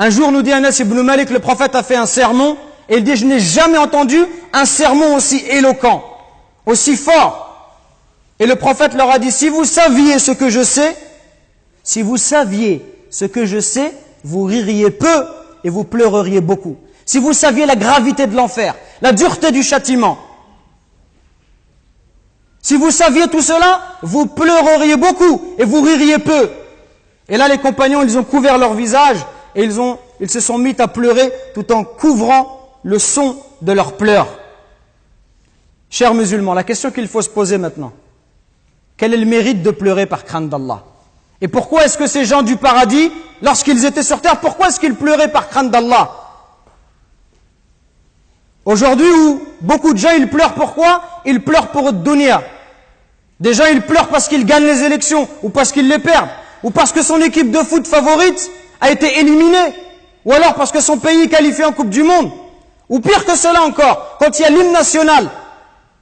Un jour, nous dit Anas ibn Malik, le prophète a fait un sermon, et il dit, je n'ai jamais entendu un sermon aussi éloquent, aussi fort. Et le prophète leur a dit, si vous saviez ce que je sais, vous ririez peu et vous pleureriez beaucoup. Si vous saviez la gravité de l'enfer, la dureté du châtiment, si vous saviez tout cela, vous pleureriez beaucoup et vous ririez peu. Et là, les compagnons, ils ont couvert leur visage et ils se sont mis à pleurer tout en couvrant le son de leurs pleurs. Chers musulmans, la question qu'il faut se poser maintenant, quel est le mérite de pleurer par crainte d'Allah? Et pourquoi est-ce que ces gens du paradis, lorsqu'ils étaient sur terre, pourquoi est-ce qu'ils pleuraient par crainte d'Allah? Aujourd'hui où beaucoup de gens, ils pleurent pourquoi? Ils pleurent pour le dunya. Des gens, ils pleurent parce qu'ils gagnent les élections, ou parce qu'ils les perdent, ou parce que son équipe de foot favorite a été éliminée, ou alors parce que son pays est qualifié en Coupe du Monde. Ou pire que cela encore, quand il y a l'hymne national,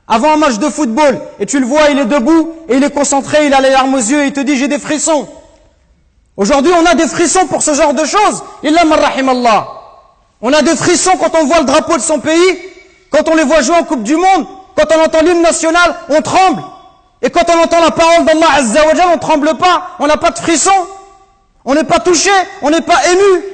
avant un match de football, et tu le vois, il est debout, et il est concentré, il a les larmes aux yeux, et il te dit, j'ai des frissons. Aujourd'hui, on a des frissons pour ce genre de choses. Illa man rahimallah. On a des frissons quand on voit le drapeau de son pays, quand on les voit jouer en Coupe du Monde, quand on entend l'hymne national, on tremble. Et quand on entend la parole d'Allah Azza wa Jalla, on ne tremble pas, on n'a pas de frissons, on n'est pas touché, on n'est pas ému.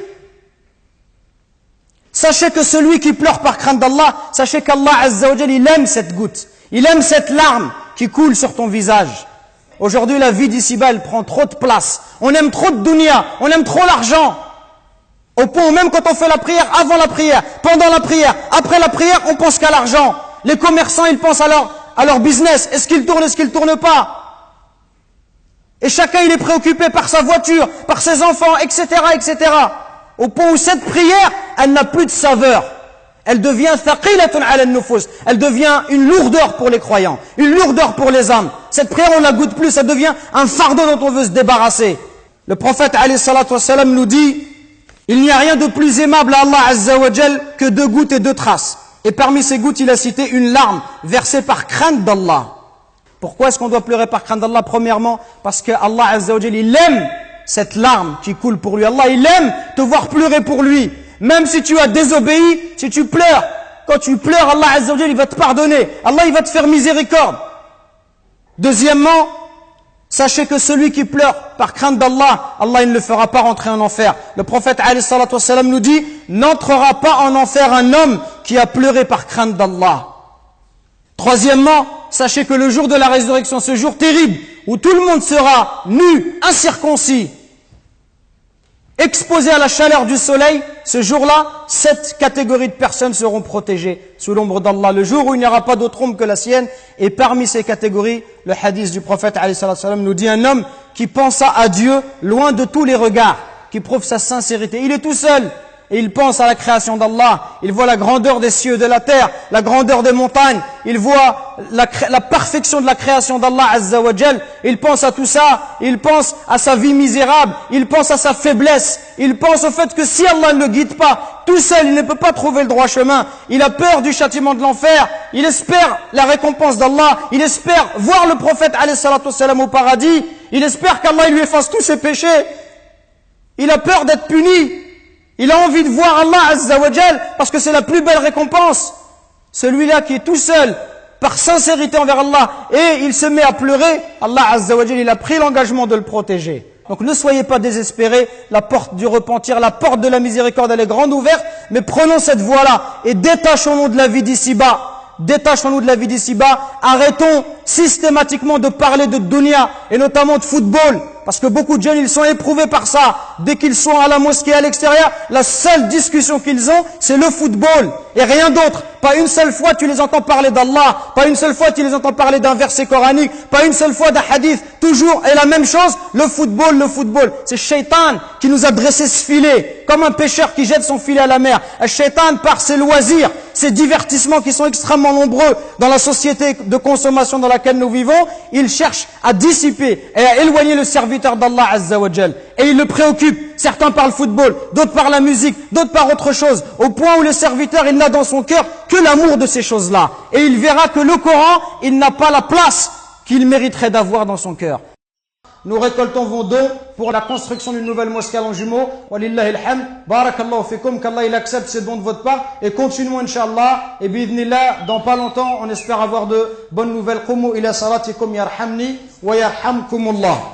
Sachez que celui qui pleure par crainte d'Allah, sachez qu'Allah Azza wa Jalla, il aime cette goutte, il aime cette larme qui coule sur ton visage. Aujourd'hui, la vie d'ici-bas, elle prend trop de place. On aime trop de dunya, on aime trop l'argent. Au point où même quand on fait la prière, avant la prière, pendant la prière, après la prière, on pense qu'à l'argent. Les commerçants, ils pensent à leur business. Est-ce qu'il tourne, est-ce qu'il tourne pas? Et chacun, il est préoccupé par sa voiture, par ses enfants, etc., etc. Au point où cette prière, elle n'a plus de saveur. Elle devient thaqilatun ala an-nufus. Elle devient une lourdeur pour les croyants, une lourdeur pour les âmes. Cette prière, on la goûte plus, ça devient un fardeau dont on veut se débarrasser. Le prophète, alayhi salatu wassalam, nous dit, il n'y a rien de plus aimable à Allah Azza wa Jal que 2 gouttes et 2 traces. Et parmi ces gouttes, il a cité une larme versée par crainte d'Allah. Pourquoi est-ce qu'on doit pleurer par crainte d'Allah? Premièrement, parce que Allah Azza wa Jal, il aime cette larme qui coule pour lui. Allah, il aime te voir pleurer pour lui. Même si tu as désobéi, si tu pleures, quand tu pleures, Allah Azza wa Jal, il va te pardonner. Allah, il va te faire miséricorde. Deuxièmement, sachez que celui qui pleure par crainte d'Allah, Allah il ne le fera pas rentrer en enfer. Le prophète alayhi salatu wassalam nous dit, n'entrera pas en enfer un homme qui a pleuré par crainte d'Allah. Troisièmement, sachez que le jour de la résurrection, ce jour terrible, où tout le monde sera nu, incirconcis, exposé à la chaleur du soleil, ce jour-là, 7 catégories de personnes seront protégées sous l'ombre d'Allah. Le jour où il n'y aura pas d'autre ombre que la sienne. Et parmi ces catégories, le hadith du prophète alayhi salam nous dit un homme qui pensa à Dieu loin de tous les regards, qui prouve sa sincérité. Il est tout seul et il pense à la création d'Allah. Il voit la grandeur des cieux, de la terre, la grandeur des montagnes. Il voit la perfection de la création d'Allah Azza wa Jal. Il pense à tout ça. Il pense à sa vie misérable. Il pense à sa faiblesse. Il pense au fait que si Allah ne le guide pas, tout seul, il ne peut pas trouver le droit chemin. Il a peur du châtiment de l'enfer. Il espère la récompense d'Allah. Il espère voir le prophète alayhi salatu wassalam au paradis. Il espère qu'Allah lui efface tous ses péchés. Il a peur d'être puni. Il a envie de voir Allah Azza wa Jal parce que c'est la plus belle récompense. Celui-là qui est tout seul, par sincérité envers Allah, et il se met à pleurer, Allah Azza wa Jal, il a pris l'engagement de le protéger. Donc ne soyez pas désespérés, la porte du repentir, la porte de la miséricorde, elle est grande ouverte, mais prenons cette voie-là et détachons-nous de la vie d'ici-bas. Détachons-nous de la vie d'ici-bas, arrêtons systématiquement de parler de dunya et notamment de football, parce que beaucoup de jeunes, ils sont éprouvés par ça. Dès qu'ils sont à la mosquée, à l'extérieur, la seule discussion qu'ils ont, c'est le football et rien d'autre. Pas une seule fois tu les entends parler d'Allah, pas une seule fois tu les entends parler d'un verset coranique, pas une seule fois d'un hadith. Toujours et la même chose, le football, le football. C'est Shaitan qui nous a dressé ce filet, comme un pêcheur qui jette son filet à la mer. Shaitan, par ses loisirs, ses divertissements qui sont extrêmement nombreux dans la société de consommation dans laquelle nous vivons, il cherche à dissiper et à éloigner le serviteur d'Allah Azza wa Jal. Et il le préoccupe. Certains par le football, d'autres par la musique, d'autres par autre chose, au point où le serviteur, il n'a dans son cœur que l'amour de ces choses-là. Et il verra que le Coran, il n'a pas la place qu'il mériterait d'avoir dans son cœur. nous récoltons vos dons pour la construction d'une nouvelle mosquée à Longjumeau. Walillahi alhamd. Barakallahu fikum, qu'Allah il accepte ces dons de votre part. Et continuons, Inch'Allah. Et bi'idhnillah, dans pas longtemps, on espère avoir de bonnes nouvelles. Qumu ila salatikum yarhamni wa yarhamkumullah.